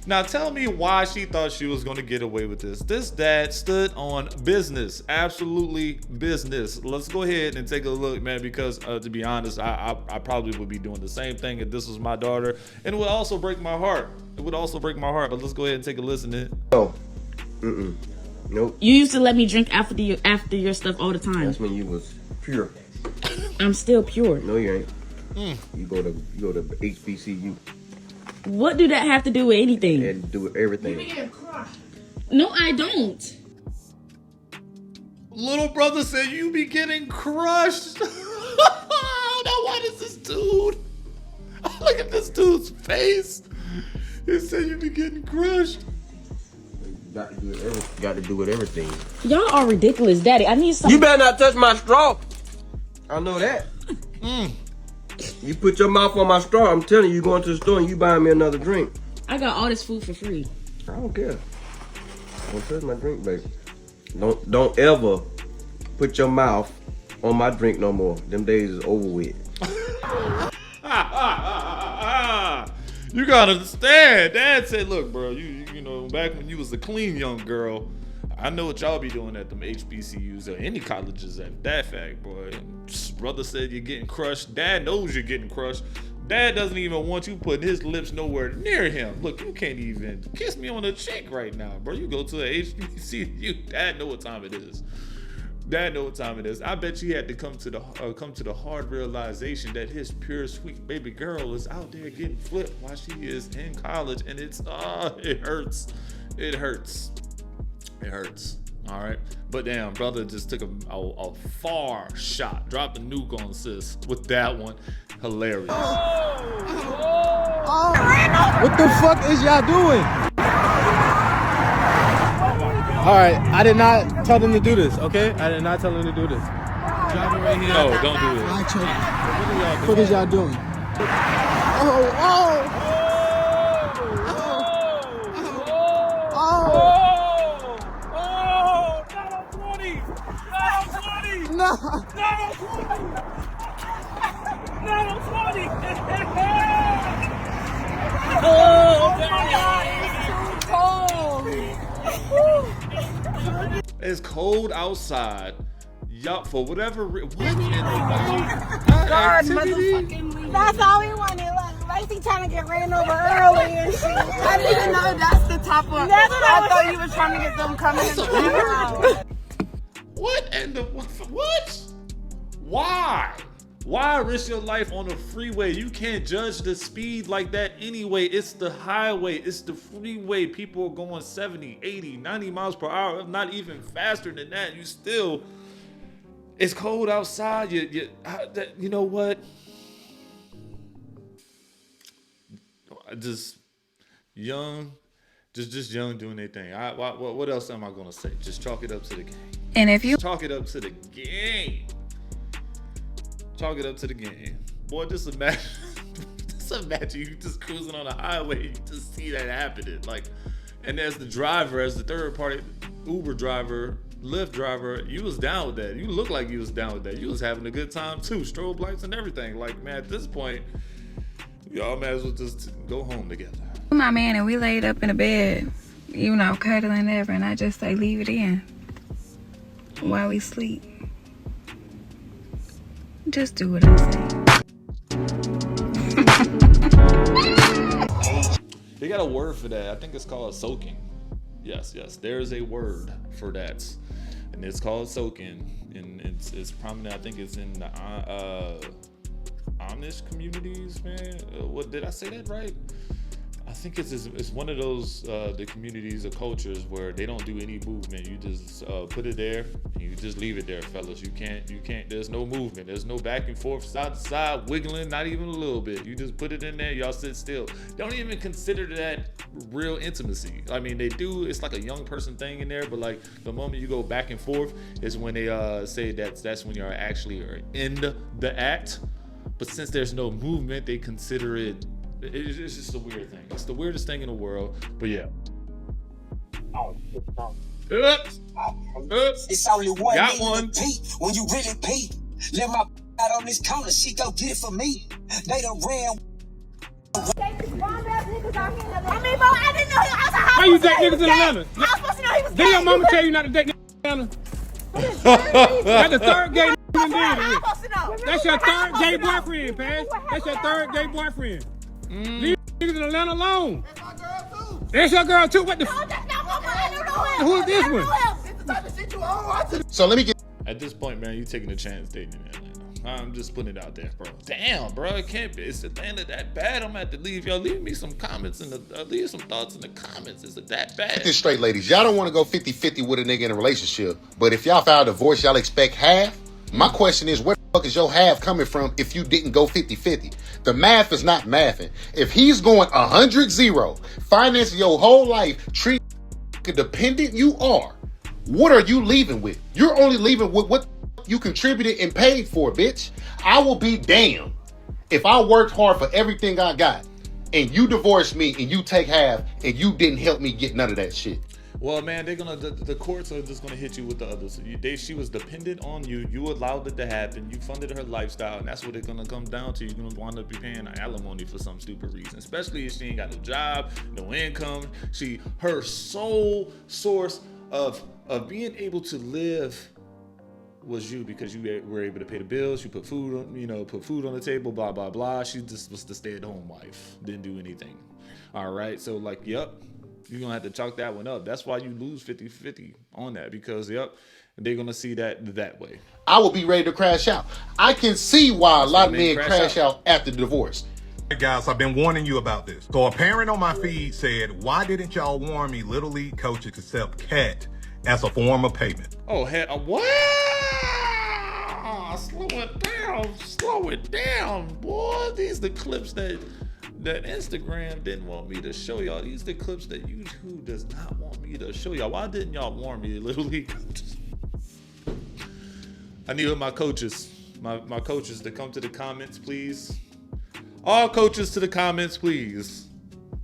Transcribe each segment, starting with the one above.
Now tell me why she thought she was going to get away with this. This dad stood on business, absolutely business. Let's go ahead and take a look, man, because to be honest, I probably would be doing the same thing if this was my daughter, and it would also break my heart. It would also break my heart, but let's go ahead and take a listen to it. No. Nope. You used to let me drink after your stuff all the time. That's when you was pure. I'm still pure. No, you ain't. You go to HBCU. What do that have to do with anything? And do everything. No, I don't. Little brother said you be getting crushed. Now what is this dude? Look at this dude's face. He said you be getting crushed. Got to do with everything. Y'all are ridiculous, Daddy. I need something. You better not touch my straw. I know that. You put your mouth on my straw, I'm telling you, you going to the store and you buying me another drink. I got all this food for free. I don't care. Don't touch my drink, baby. Don't ever put your mouth on my drink no more. Them days is over with. You gotta understand. Dad said, look, bro, you know, back when you was a clean young girl, I know what y'all be doing at them HBCUs or any colleges at that fact, boy. Brother said you're getting crushed. Dad knows you're getting crushed. Dad doesn't even want you putting his lips nowhere near him. Look, you can't even kiss me on the cheek right now, bro. You go to a HBCU. Dad know what time it is. Dad know what time it is. I bet you had to come to the hard realization that his pure, sweet baby girl is out there getting flipped while she is in college, and it hurts. It hurts. It hurts. All right, but damn, brother just took a far shot, dropped a nuke on sis with that one. Hilarious. What the fuck is y'all doing? All right, I did not tell them to do this, okay? I did not tell them to do this. Driving right here. No, don't do it. I choke. What is y'all doing? No. It's cold outside. Yup, for whatever reason. What in the God, motherfucking. That's all we wanted. Lacey trying to get ran over early and shit. I didn't even know that's the top of. I thought you were trying to get them coming in the background. What and the what? Why? Why risk your life on a freeway? You can't judge the speed like that anyway. It's the highway. It's the freeway. People are going 70, 80, 90 miles per hour. Not even faster than that. You still... It's cold outside. You know what? Just young doing their thing. What else am I gonna say? Just chalk it up to the game. And if you Chalk it up to the game. Chalk it up to the game. Boy, just imagine you just cruising on the highway, you just see that happening. Like, and as the driver, as the third party Uber driver, Lyft driver, you was down with that. You look like you was down with that. You was having a good time too. Strobe lights and everything. Like, man, at this point, y'all might as well just go home together. my man and we laid up in a bed, you know, cuddling ever, and I just say leave it in while we sleep. Just do what I say. They got a word for that. I think it's called soaking. Yes. There's a word for that, and it's called soaking, and it's prominent. I think it's in the Amish communities, man. What did I say that right? I think it's one of those the communities or cultures where they don't do any movement. You just put it there and you just leave it there, fellas. You can't. There's no movement. There's no back and forth, side to side, wiggling, not even a little bit. You just put it in there. Y'all sit still. Don't even consider that real intimacy. I mean, they do. It's like a young person thing in there, but like the moment you go back and forth is when they say that's when you're actually in the act. But since there's no movement, they consider it. It's just a weird thing. It's the weirdest thing in the world. But yeah. It's only one Got nigga one. to peep when you really peep. Let my out on this corner, she go get it for me. They done ran. I mean, bro, I didn't know How you date niggas in Atlanta? I was supposed to know he was gay. Did your mama tell you not to date niggas in Atlanta? That's the third gay nigga you done How did am it I with. supposed to know? That's your How am third I gay supposed to know? boyfriend, Pass. That's your third gay boyfriend. Leave niggas in Atlanta alone. That's your girl too. What the? No, that's not my one. I don't know him. Who is this I don't one? know him. It's the type of shit you own. So let me get At this point, man, you taking a chance dating in Atlanta. I'm just putting it out there, bro. Damn, bro, it can't be. Is Atlanta that bad? I'm gonna have to leave y'all. Leave me some comments in the. Leave some thoughts in the comments. Is it that bad? this straight, ladies. Y'all don't want to go 50-50 with a nigga in a relationship, but if y'all file a divorce, y'all expect half. My question is, where the fuck is your half coming from if you didn't go 50-50? The math is not mathing. If he's going 100-0, financing your whole life, treat dependent you are, what are you leaving with? You're only leaving with what you contributed and paid for, bitch. I will be damned if I worked hard for everything I got and you divorced me and you take half and you didn't help me get none of that shit. Well, man, they're gonna the courts are just gonna hit you with the others. She was dependent on you. You allowed it to happen. You funded her lifestyle, and that's what it's gonna come down to. You're gonna wind up paying alimony for some stupid reason, especially if she ain't got no job, no income. Her sole source of being able to live was you, because you were able to pay the bills. You put food on the table. Blah blah blah. She just was the stay-at-home wife. Didn't do anything. All right, so like, yep. You're going to have to chalk that one up. That's why you lose 50-50 on that, because, yep, they're going to see that way. I will be ready to crash out. I can see why a lot of men men crash out after the divorce. Hey guys, I've been warning you about this. So a parent on my feed said, why didn't y'all warn me Little League coaches accept CAT as a form of payment? Oh, what? Slow it down, boy. These are the clips that Instagram didn't want me to show y'all. These are the clips that YouTube does not want me to show y'all. Why didn't y'all warn me, Little League coaches? I need my coaches, my coaches to come to the comments, please. All coaches to the comments, please.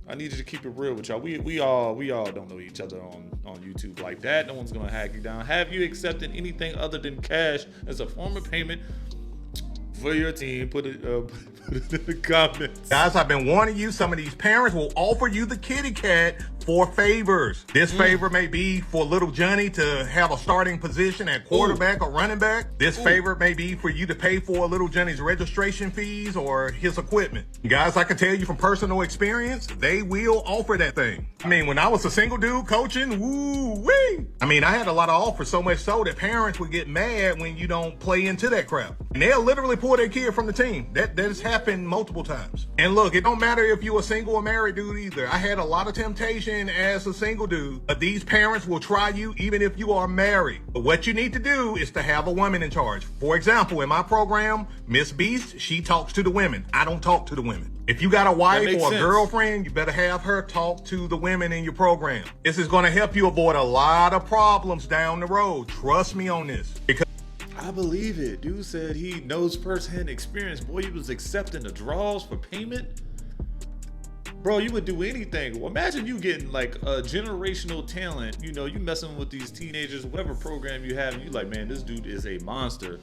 I need you to keep it real with y'all. We all don't know each other on YouTube like that. No one's gonna hack you down. Have you accepted anything other than cash as a form of payment for your team? Put it in the comments. Guys, I've been warning you, some of these parents will offer you the kitty cat for favors. This favor may be for little Johnny to have a starting position at quarterback or running back. This favor may be for you to pay for little Johnny's registration fees or his equipment. Guys, I can tell you from personal experience, they will offer that thing. I mean, when I was a single dude coaching, woo-wee. I mean, I had a lot of offers, so much so that parents would get mad when you don't play into that crap. And they'll literally pull their kid from the team. That has happened multiple times. And look, it don't matter if you're a single or married dude either. I had a lot of temptation as a single dude, but these parents will try you even if you are married. But what you need to do is to have a woman in charge. For example, in my program, Miss Beast, she talks to the women. I don't talk to the women. If you got a wife or a girlfriend, you better have her talk to the women in your program. This is going to help you avoid a lot of problems down the road. Trust me on this. Because I believe it. Dude said he knows firsthand experience. Boy, he was accepting the draws for payment. Bro, you would do anything. Well, imagine you getting like a generational talent. You know, you messing with these teenagers, whatever program you have, and you like, man, this dude is a monster.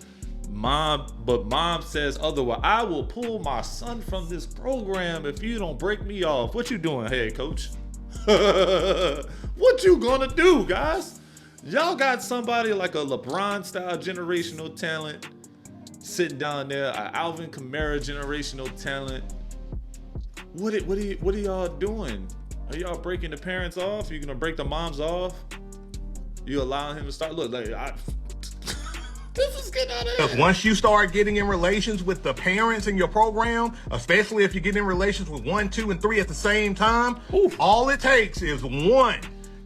Mom says otherwise. I will pull my son from this program if you don't break me off. What you doing, head coach? What you gonna do, guys? Y'all got somebody like a LeBron style generational talent sitting down there, an Alvin Kamara generational talent. What are y'all doing? Are y'all breaking the parents off? You gonna break the moms off? You allowing him to start? Look, like this is getting out of hand. Once you start getting in relations with the parents in your program, especially if you get in relations with 1, 2, and 3 at the same time, all it takes is one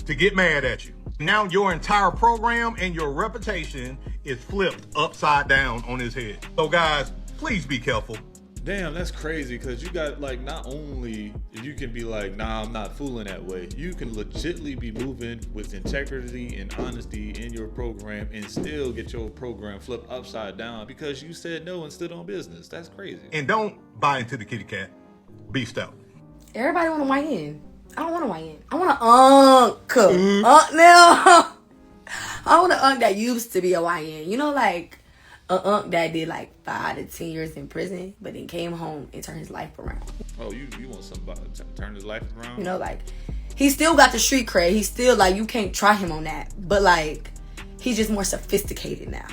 to get mad at you. Now your entire program and your reputation is flipped upside down on his head. So guys, please be careful. Damn, that's crazy, because you got like, not only you can be like, nah, I'm not fooling that way, you can legitimately be moving with integrity and honesty in your program and still get your program flipped upside down because you said no and stood on business. That's crazy. And don't buy into the kitty cat. Be stout. Everybody want a YN. I don't want a YN. I want an now. I want an that used to be a YN. You know, like that did like 5 to 10 years in prison, but then came home and turned his life around. Oh, you want somebody to turn his life around? You know, like He still got the street cred. He's still like, you can't try him on that. But like, he's just more sophisticated now.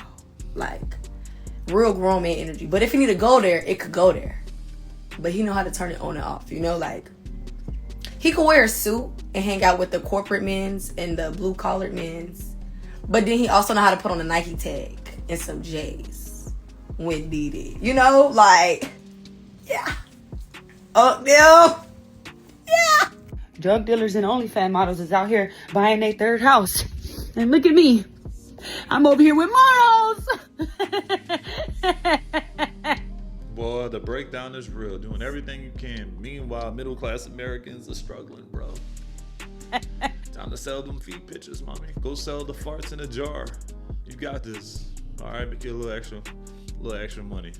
Like, real grown man energy. But if he need to go there, it could go there. But he know how to turn it on and off. You know, like, he could wear a suit and hang out with the corporate men's and the blue collared men's. But then he also know how to put on a Nike tag and some J's when needed. You know, like, yeah. Up there. Yeah. Drug dealers and OnlyFans models is out here buying their third house. And look at me. I'm over here with morals. Boy, the breakdown is real. Doing everything you can. Meanwhile, middle-class Americans are struggling, bro. Time to sell them feet pictures, mommy. Go sell the farts in a jar. You got this. All right, make you a little extra money.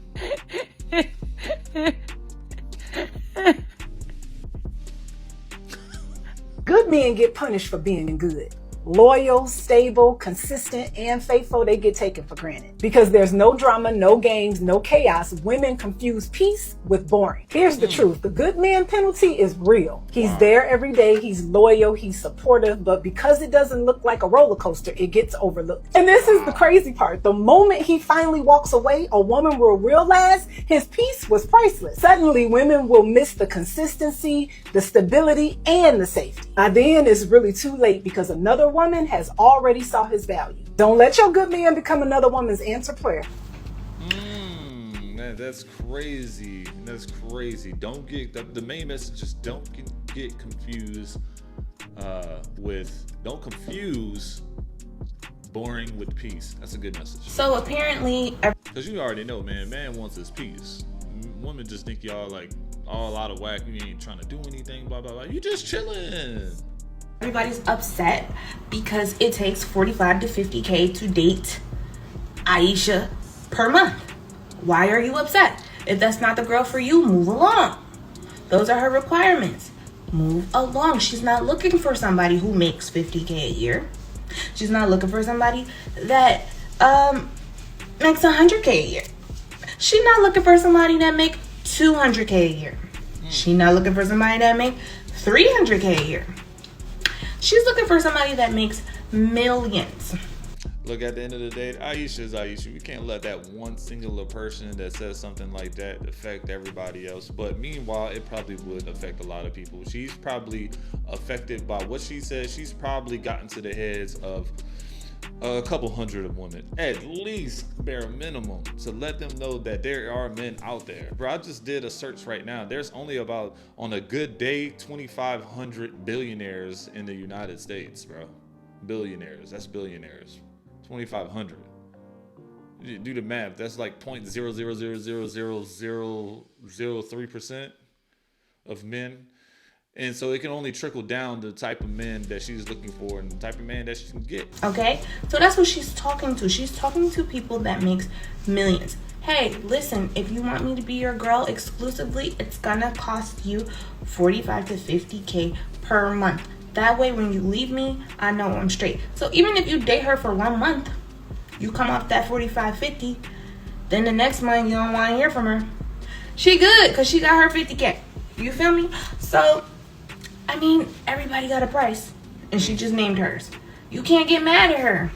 Good men get punished for being good. Loyal, stable, consistent, and faithful, they get taken for granted. Because there's no drama, no games, no chaos, women confuse peace with boring. Here's the truth. The good man penalty is real. He's there every day, he's loyal, he's supportive, but because it doesn't look like a roller coaster, it gets overlooked. And this is the crazy part. The moment he finally walks away, a woman will realize his peace was priceless. Suddenly, women will miss the consistency, the stability, and the safety. By then, it's really too late because another woman has already saw his value. Don't let your good man become another woman's answer prayer. Man, that's crazy. That's crazy. Don't get the main message is don't get confused don't confuse boring with peace. That's a good message. So apparently, because you already know, man wants his peace. Women just think y'all like all out of whack. You ain't trying to do anything. Blah blah blah. You just chilling. everybody's upset because it takes 45 to 50K to date Aisha per month. Why are you upset? If that's not the girl for you, move along. Those are her requirements. Move along. She's not looking for somebody who makes 50K a year. She's not looking for somebody that makes 100K a year. She's not looking for somebody that make 200K a year. She's not looking for somebody that make 300K a year. She's looking for somebody that makes millions. Look, at the end of the day, Aisha is Aisha. We can't let that one singular person that says something like that affect everybody else. But meanwhile, it probably would affect a lot of people. She's probably affected by what she says. She's probably gotten to the heads of a couple hundred of women, at least bare minimum, to let them know that there are men out there. Bro, I just did a search right now. There's only about, on a good day, 2,500 billionaires in the United States, bro. Billionaires. That's billionaires. 2,500. Do the math. That's like 0.0000003% of men. And so it can only trickle down the type of men that she's looking for and the type of man that she can get. Okay? So that's what she's talking to. She's talking to people that makes millions. Hey, listen, if you want me to be your girl exclusively, it's gonna cost you 45 to 50K per month. That way, when you leave me, I know I'm straight. So even if you date her for 1 month, you come off that 45, 50, then the next month you don't want to hear from her. She good, because she got her 50K. You feel me? So, I mean, everybody got a price, and she just named hers. You can't get mad at her.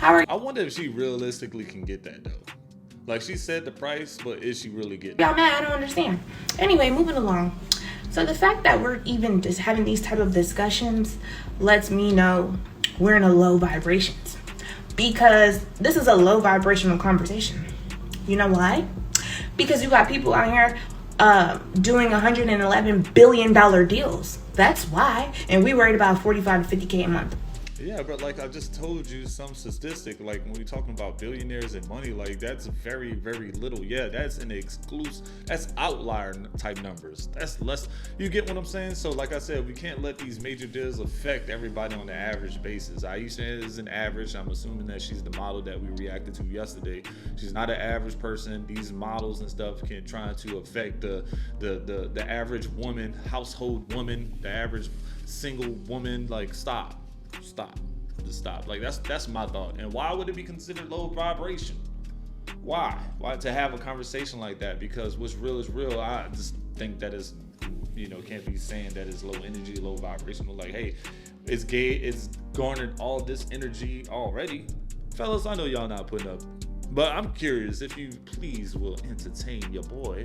I wonder if she realistically can get that, though. Like, she said the price, but is she really getting y'all mad? I don't understand. Anyway, moving along. So the fact that we're even just having these type of discussions lets me know we're in a low vibrations, because this is a low vibrational conversation. You know why? Because you got people out here doing $111 billion deals. That's why. And we worried about 45 to 50K a month. Yeah, but like I just told you some statistic, like when we're talking about billionaires and money, like that's very, very little. Yeah, that's an exclusive, that's outlier type numbers. That's less, you get what I'm saying? So like I said, we can't let these major deals affect everybody on the average basis. Aisha is an average. I'm assuming that she's the model that we reacted to yesterday. She's not an average person. These models and stuff can try to affect the average woman, household woman, the average single woman. Like stop. Just stop. Like that's my thought. And why would it be considered low vibration? Why to have a conversation like that? Because what's real is real. I just think that is you know, can't be saying that it's low energy, low vibrational. Like, hey, it's gay, it's garnered all this energy already. Fellas, I know y'all not putting up, but I'm curious if you please will entertain your boy.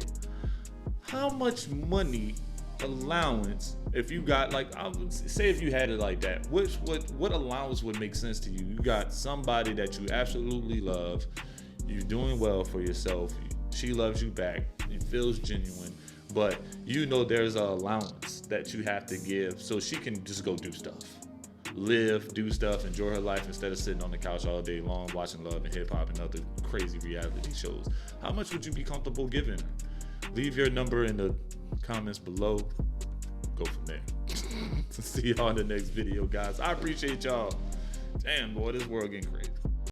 How much money allowance, if you got, like, I would say if you had it like that, what allowance would make sense to you? You got somebody that you absolutely love, you're doing well for yourself, she loves you back, it feels genuine, but you know there's an allowance that you have to give so she can just go do stuff, live, do stuff, enjoy her life instead of sitting on the couch all day long watching Love and Hip Hop and other crazy reality shows. How much would you be comfortable giving? Leave your number in the comments below. Go from there. See y'all in the next video, guys. I appreciate y'all. Damn, boy, this world getting crazy.